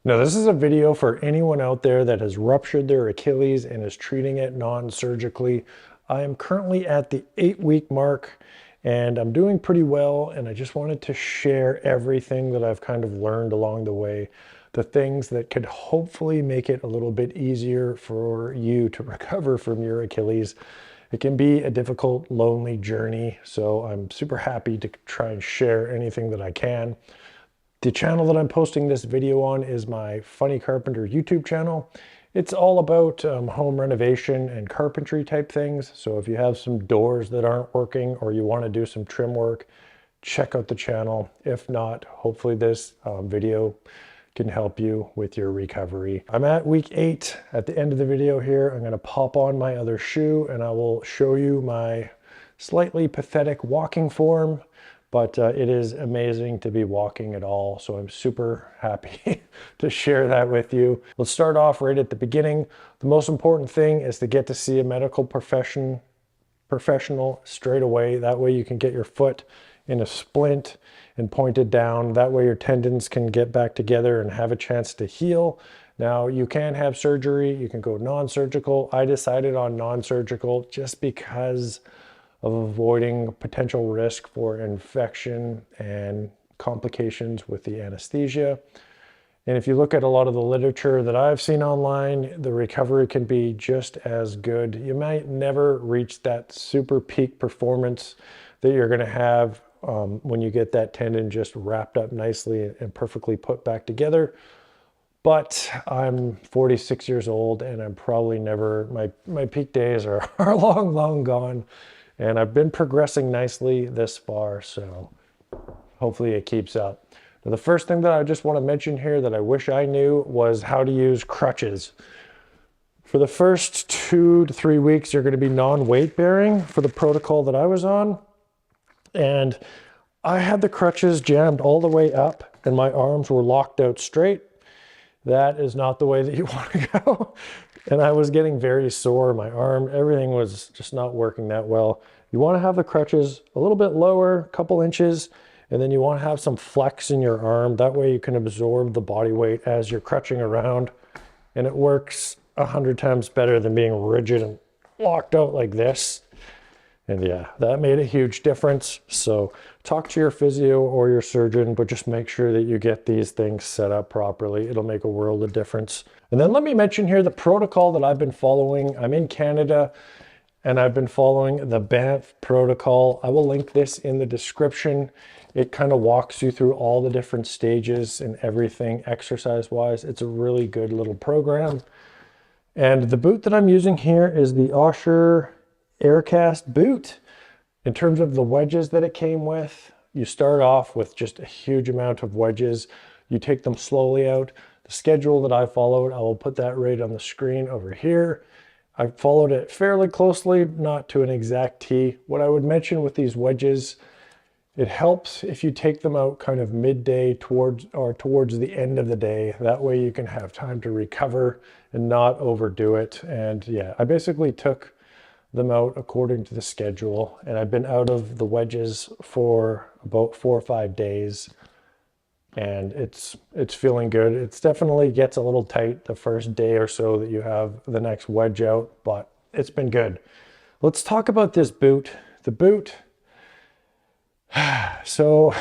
Now, this is a video for anyone out there that has ruptured their Achilles and is treating it non-surgically. I am currently at the 8-week mark and I'm doing pretty well, and I just wanted to share everything that I've kind of learned along the way, the things that could hopefully make it a little bit easier for you to recover from your Achilles. It can be a difficult, lonely journey, so I'm super happy to try and share anything that I can. The channel that I'm posting this video on is my Funny Carpenter YouTube channel. It's all about home renovation and carpentry type things. So if you have some doors that aren't working or you want to do some trim work, check out the channel. If not, hopefully this video can help you with your recovery. I'm at week 8. At the end of the video here, I'm going to pop on my other shoe and I will show you my slightly pathetic walking form. But it is amazing to be walking at all, so I'm super happy to share that with you. Let's start off right at the beginning. The most important thing is to get to see a medical professional straight away. That way you can get your foot in a splint and pointed down. That way your tendons can get back together and have a chance to heal. Now, you can have surgery, you can go non-surgical. I decided on non-surgical just because of avoiding potential risk for infection and complications with the anesthesia. And if you look at a lot of the literature that I've seen online, the recovery can be just as good. You might never reach that super peak performance that you're going to have when you get that tendon just wrapped up nicely and perfectly put back together. But I'm 46 years old and I'm probably never, my peak days are long gone. And I've been progressing nicely this far, so hopefully it keeps up. Now, the first thing that I just want to mention here that I wish I knew was how to use crutches. For the first 2 to 3 weeks, you're going to be non-weight bearing for the protocol that I was on. And I had the crutches jammed all the way up and my arms were locked out straight. That is not the way that you want to go. And I was getting very sore, my arm, everything was just not working that well. You want to have the crutches a little bit lower, a couple inches, and then you want to have some flex in your arm. That way you can absorb the body weight as you're crutching around. And it works 100 times better than being rigid and locked out like this. And yeah, that made a huge difference. So talk to your physio or your surgeon, but just make sure that you get these things set up properly. It'll make a world of difference. And then let me mention here the protocol that I've been following. I'm in Canada and I've been following the Banff protocol. I will link this in the description. It kind of walks you through all the different stages and everything exercise-wise. It's a really good little program. And the boot that I'm using here is the Osher Aircast boot. In terms of the wedges that it came with, you start off with just a huge amount of wedges. You take them slowly out. The schedule that I followed, I will put that right on the screen over here. I followed it fairly closely, not to an exact T. What I would mention with these wedges, it helps if you take them out kind of midday towards the end of the day. That way you can have time to recover and not overdo it. And yeah, I basically took them out according to the schedule, and I've been out of the wedges for about 4 or 5 days, and it's feeling good. It's definitely gets a little tight the first day or so that you have the next wedge out, but it's been good. Let's talk about this boot. The boot. So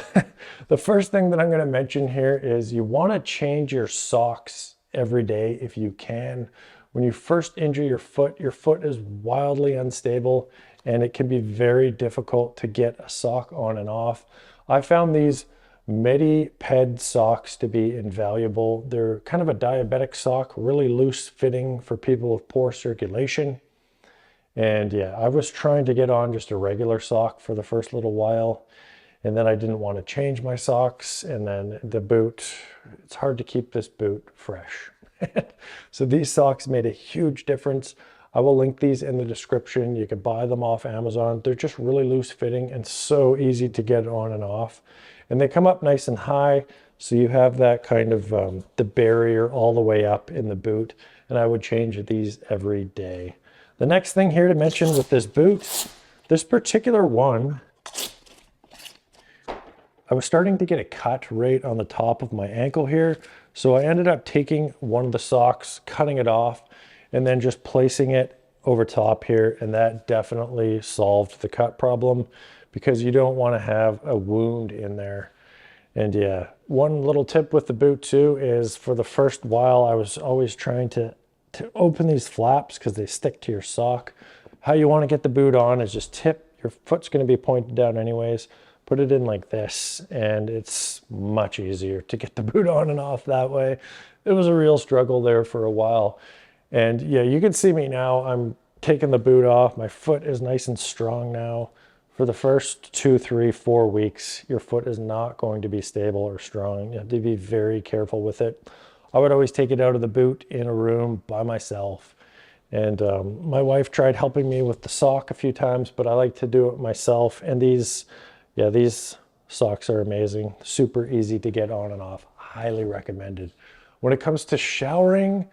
the first thing that I'm going to mention here is you want to change your socks every day if you can. When you first injure your foot is wildly unstable and it can be very difficult to get a sock on and off. I found these Medi-Ped socks to be invaluable. They're kind of a diabetic sock, really loose fitting for people with poor circulation. And yeah, I was trying to get on just a regular sock for the first little while, and then I didn't want to change my socks. And then the boot, it's hard to keep this boot fresh. So these socks made a huge difference. I will link these in the description. You can buy them off Amazon. They're just really loose fitting and so easy to get on and off. And they come up nice and high, so you have that kind of the barrier all the way up in the boot. And I would change these every day. The next thing here to mention with this boot, this particular one, I was starting to get a cut right on the top of my ankle here. So I ended up taking one of the socks, cutting it off, and then just placing it over top here. And that definitely solved the cut problem because you don't want to have a wound in there. And yeah, one little tip with the boot too is for the first while, I was always trying to open these flaps because they stick to your sock. How you want to get the boot on is just your foot's going to be pointed down anyways. Put it in like this, and it's much easier to get the boot on and off that way. It was a real struggle there for a while. And yeah, you can see me now. I'm taking the boot off. My foot is nice and strong now. For the first 2, 3, 4 weeks, your foot is not going to be stable or strong. You have to be very careful with it. I would always take it out of the boot in a room by myself. And my wife tried helping me with the sock a few times, but I like to do it myself. And these socks are amazing. Super easy to get on and off. Highly recommended. When it comes to showering,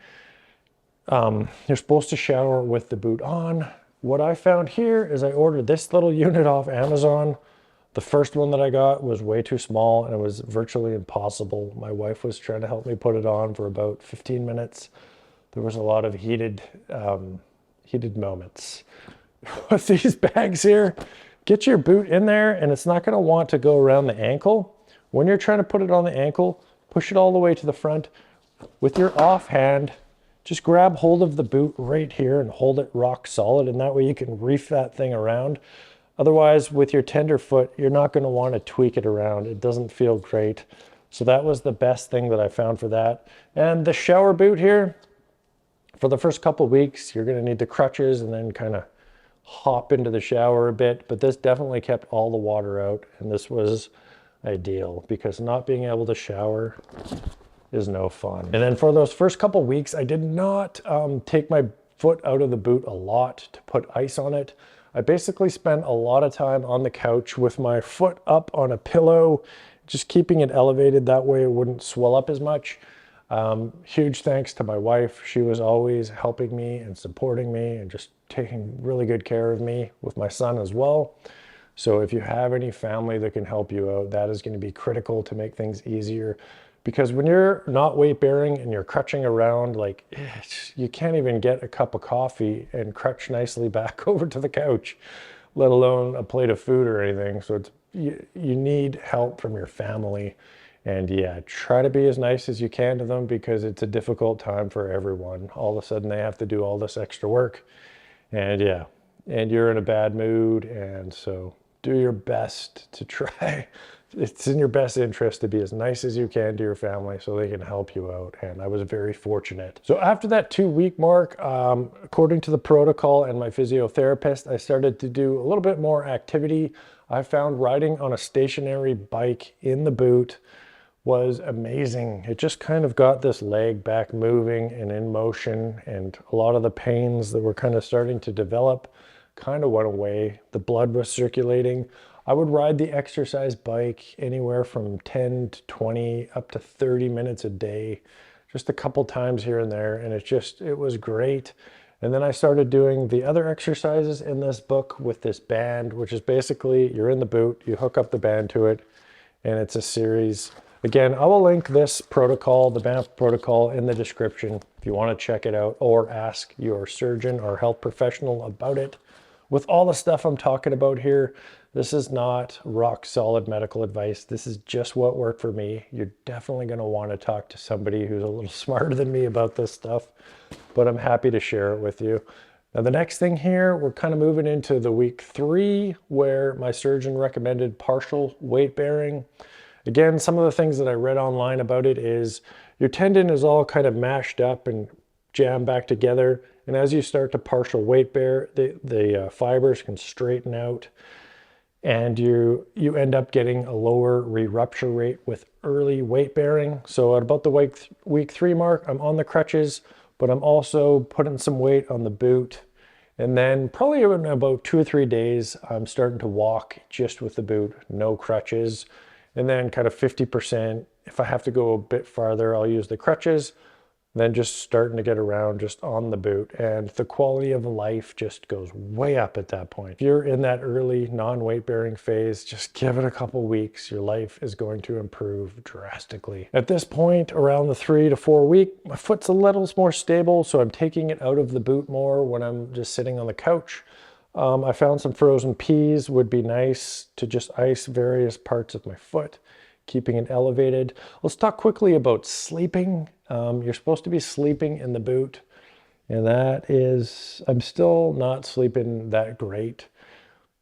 you're supposed to shower with the boot on. What I found here is I ordered this little unit off Amazon. The first one that I got was way too small and it was virtually impossible. My wife was trying to help me put it on for about 15 minutes. There was a lot of heated moments. With these bags here, get your boot in there and it's not gonna want to go around the ankle. When you're trying to put it on the ankle, push it all the way to the front. With your offhand, just grab hold of the boot right here and hold it rock solid, and that way you can reef that thing around. Otherwise, with your tender foot, you're not going to want to tweak it around. It doesn't feel great. So that was the best thing that I found for that. And the shower boot here, for the first couple weeks, you're going to need the crutches and then kind of hop into the shower a bit. But this definitely kept all the water out, and this was ideal because not being able to shower is no fun. And then for those first couple weeks, I did not take my foot out of the boot a lot to put ice on it. I basically spent a lot of time on the couch with my foot up on a pillow, just keeping it elevated. That way it wouldn't swell up as much. Huge thanks to my wife. She was always helping me and supporting me and just taking really good care of me, with my son as well. So if you have any family that can help you out, that is going to be critical to make things easier. Because when you're not weight bearing and you're crutching around, like you can't even get a cup of coffee and crutch nicely back over to the couch, let alone a plate of food or anything. So you need help from your family. And yeah, try to be as nice as you can to them because it's a difficult time for everyone. All of a sudden they have to do all this extra work. And yeah, and you're in a bad mood. And so do your best to try. It's in your best interest to be as nice as you can to your family so they can help you out. And I was very fortunate. So after that 2-week mark, according to the protocol and my physiotherapist, I started to do a little bit more activity. I found riding on a stationary bike in the boot was amazing. It just kind of got this leg back moving and in motion, and a lot of the pains that were kind of starting to develop kind of went away. The blood was circulating. I would ride the exercise bike anywhere from 10 to 20 up to 30 minutes a day, just a couple times here and there, and it was great. And then I started doing the other exercises in this book with this band, which is basically you're in the boot, you hook up the band to it, and it's a series. Again, I will link this protocol, the Banff protocol, in the description if you want to check it out or ask your surgeon or health professional about it. With all the stuff I'm talking about here, this is not rock solid medical advice. This is just what worked for me. You're definitely going to want to talk to somebody who's a little smarter than me about this stuff, but I'm happy to share it with you. Now the next thing here, we're kind of moving into the week 3 where my surgeon recommended partial weight bearing. Again, some of the things that I read online about it is your tendon is all kind of mashed up and jammed back together. And as you start to partial weight bear, the fibers can straighten out and you end up getting a lower re-rupture rate with early weight bearing. So at about the week 3 mark, I'm on the crutches, but I'm also putting some weight on the boot. And then probably in about 2 or 3 days, I'm starting to walk just with the boot, no crutches. And then kind of 50%, if I have to go a bit farther, I'll use the crutches. then just starting to get around just on the boot, and the quality of life just goes way up at that point. If you're in that early non-weight bearing phase, just give it a couple weeks. Your life is going to improve drastically. At this point, around the 3 to 4 week, my foot's a little more stable, so I'm taking it out of the boot more when I'm just sitting on the couch. I found some frozen peas would be nice to just ice various parts of my foot, keeping it elevated. Let's talk quickly about sleeping. You're supposed to be sleeping in the boot, and that is, I'm still not sleeping that great.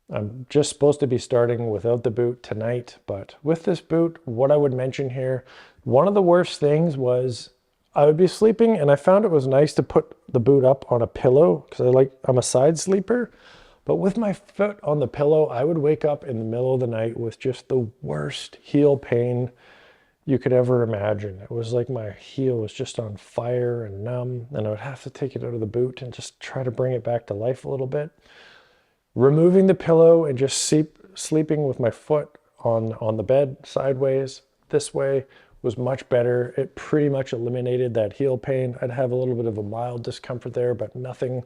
I'm just supposed to be starting without the boot tonight, but with this boot, what I would mention here, one of the worst things was I would be sleeping and I found it was nice to put the boot up on a pillow because I'm a side sleeper. But with my foot on the pillow, I would wake up in the middle of the night with just the worst heel pain you could ever imagine. It was like my heel was just on fire and numb, and I would have to take it out of the boot and just try to bring it back to life a little bit. Removing the pillow and just sleeping with my foot on the bed sideways this way was much better. It pretty much eliminated that heel pain. I'd have a little bit of a mild discomfort there, but nothing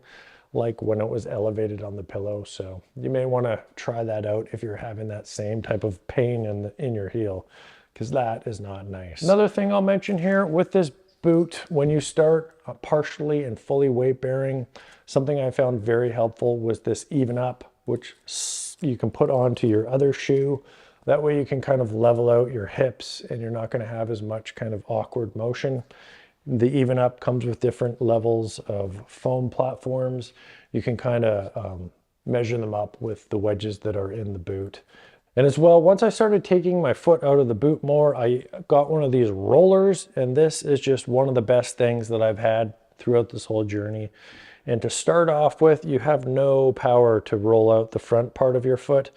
like when it was elevated on the pillow. So you may want to try that out if you're having that same type of pain in your heel, because that is not nice. Another thing I'll mention here with this boot, when you start partially and fully weight bearing, something I found very helpful was this even up, which you can put onto your other shoe. That way you can kind of level out your hips and you're not going to have as much kind of awkward motion. The even up comes with different levels of foam platforms. You can kind of measure them up with the wedges that are in the boot. And as well, once I started taking my foot out of the boot more, I got one of these rollers, and this is just one of the best things that I've had throughout this whole journey. And to start off with, you have no power to roll out the front part of your foot,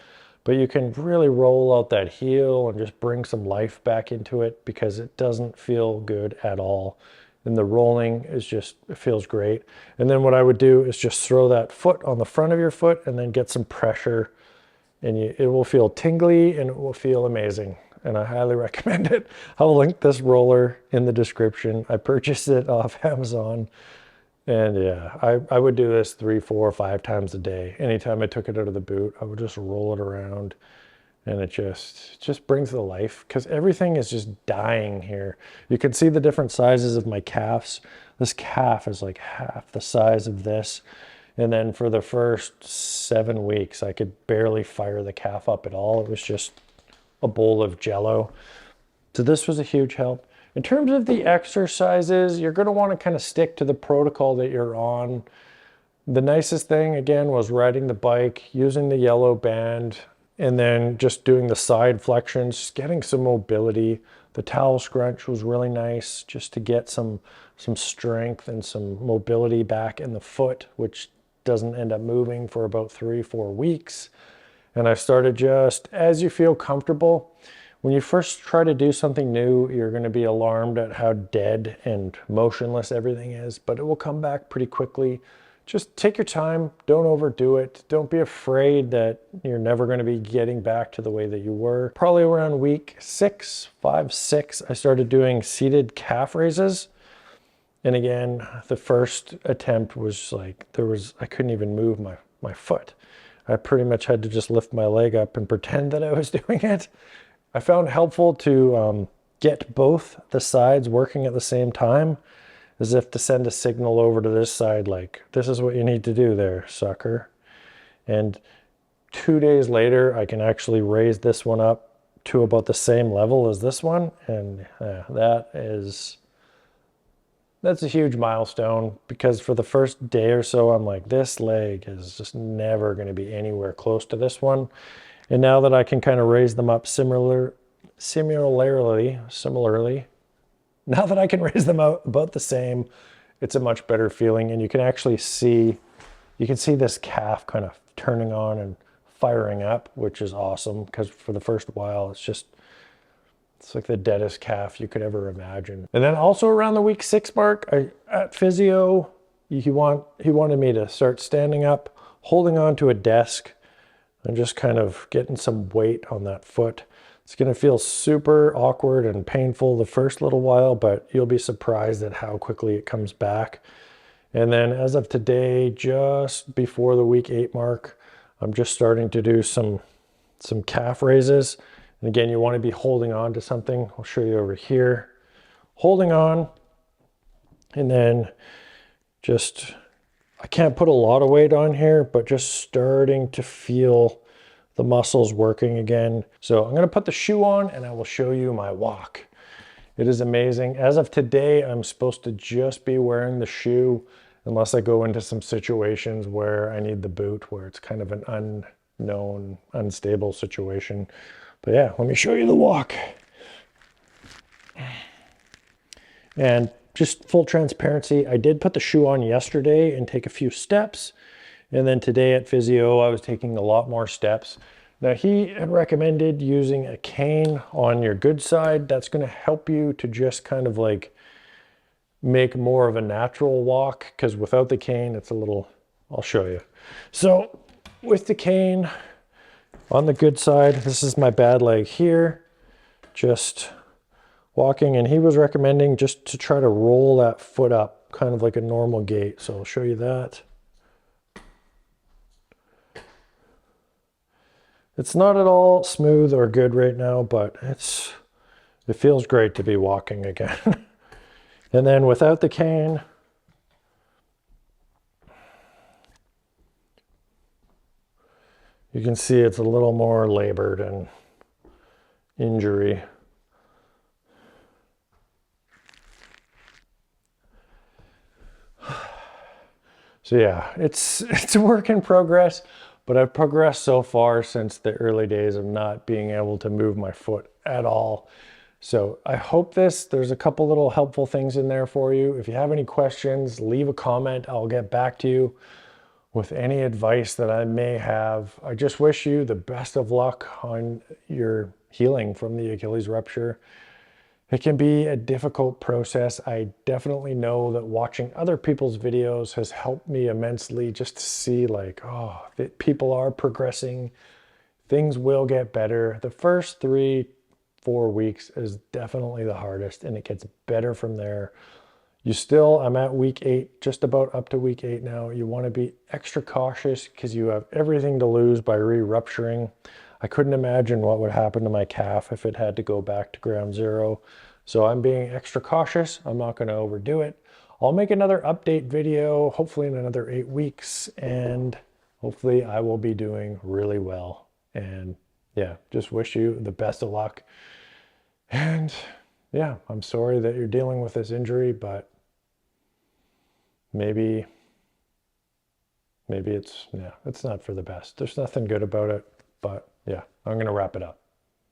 but you can really roll out that heel and just bring some life back into it because it doesn't feel good at all. And the rolling is just, it feels great. And then what I would do is just throw that foot on the front of your foot and then get some pressure, and it will feel tingly and it will feel amazing. And I highly recommend it. I'll link this roller in the description. I purchased it off Amazon. And yeah, I would do this 3, 4, 5 times a day. Anytime I took it out of the boot, I would just roll it around, and it just brings the life, because everything is just dying here. You can see the different sizes of my calves. This calf is like half the size of this. And then for the first 7 weeks, I could barely fire the calf up at all. It was just a bowl of jello. So this was a huge help. In terms of the exercises, you're going to want to kind of stick to the protocol that you're on. The nicest thing, again, was riding the bike, using the yellow band, and then just doing the side flexions, just getting some mobility. The towel scrunch was really nice just to get some strength and some mobility back in the foot, which doesn't end up moving for about 3, 4 weeks. And I started just, as you feel comfortable. When you first try to do something new, you're going to be alarmed at how dead and motionless everything is, but it will come back pretty quickly. Just take your time, don't overdo it. Don't be afraid that you're never going to be getting back to the way that you were. Probably around week 6, 5, 6, I started doing seated calf raises. And again, the first attempt was like, I couldn't even move my foot. I pretty much had to just lift my leg up and pretend that I was doing it. I found it helpful to get both the sides working at the same time, as if to send a signal over to this side, like, this is what you need to do there, sucker. And 2 days later, I can actually raise this one up to about the same level as this one. And that's a huge milestone, because for the first day or so, I'm like, this leg is just never going to be anywhere close to this one. And now that I can kind of raise them up similarly, now that I can raise them out about the same, it's a much better feeling. And you can actually see, this calf kind of turning on and firing up, which is awesome, because for the first while, it's like the deadest calf you could ever imagine. And then also around the week 6 mark, at physio, he wanted me to start standing up, holding on to a desk, and just kind of getting some weight on that foot. It's going to feel super awkward and painful the first little while, but you'll be surprised at how quickly it comes back. And then as of today, just before the week 8 mark, I'm just starting to do some calf raises. And again, you want to be holding on to something. I'll show you over here. Holding on, and then just, I can't put a lot of weight on here, but just starting to feel the muscles working again. So I'm going to put the shoe on and I will show you my walk. It is amazing. As of today, I'm supposed to just be wearing the shoe unless I go into some situations where I need the boot, where it's kind of an unknown, unstable situation. But yeah, let me show you the walk. And just full transparency, I did put the shoe on yesterday and take a few steps. And then today at physio, I was taking a lot more steps. Now he had recommended using a cane on your good side. That's going to help you to just kind of like make more of a natural walk, because without the cane, it's a little, I'll show you. So with the cane on the good side, this is my bad leg here, just walking, and he was recommending just to try to roll that foot up, kind of like a normal gait. So I'll show you that. It's not at all smooth or good right now, but it feels great to be walking again. And then without the cane, you can see it's a little more labored and injury. So yeah, it's a work in progress, but I've progressed so far since the early days of not being able to move my foot at all. So I hope there's a couple little helpful things in there for you. If you have any questions, leave a comment. I'll get back to you with any advice that I may have. I just wish you the best of luck on your healing from the Achilles rupture. It can be a difficult process. I definitely know that watching other people's videos has helped me immensely, just to see like, oh, that people are progressing. Things will get better. The first 3-4 weeks is definitely the hardest, and it gets better from there. I'm at week 8, just about up to week 8 now. You want to be extra cautious because you have everything to lose by re-rupturing. I couldn't imagine what would happen to my calf if it had to go back to ground zero. So I'm being extra cautious. I'm not going to overdo it. I'll make another update video, hopefully in another 8 weeks, and hopefully I will be doing really well. And yeah, just wish you the best of luck. And yeah, I'm sorry that you're dealing with this injury, but maybe it's not for the best. There's nothing good about it, but yeah, I'm going to wrap it up.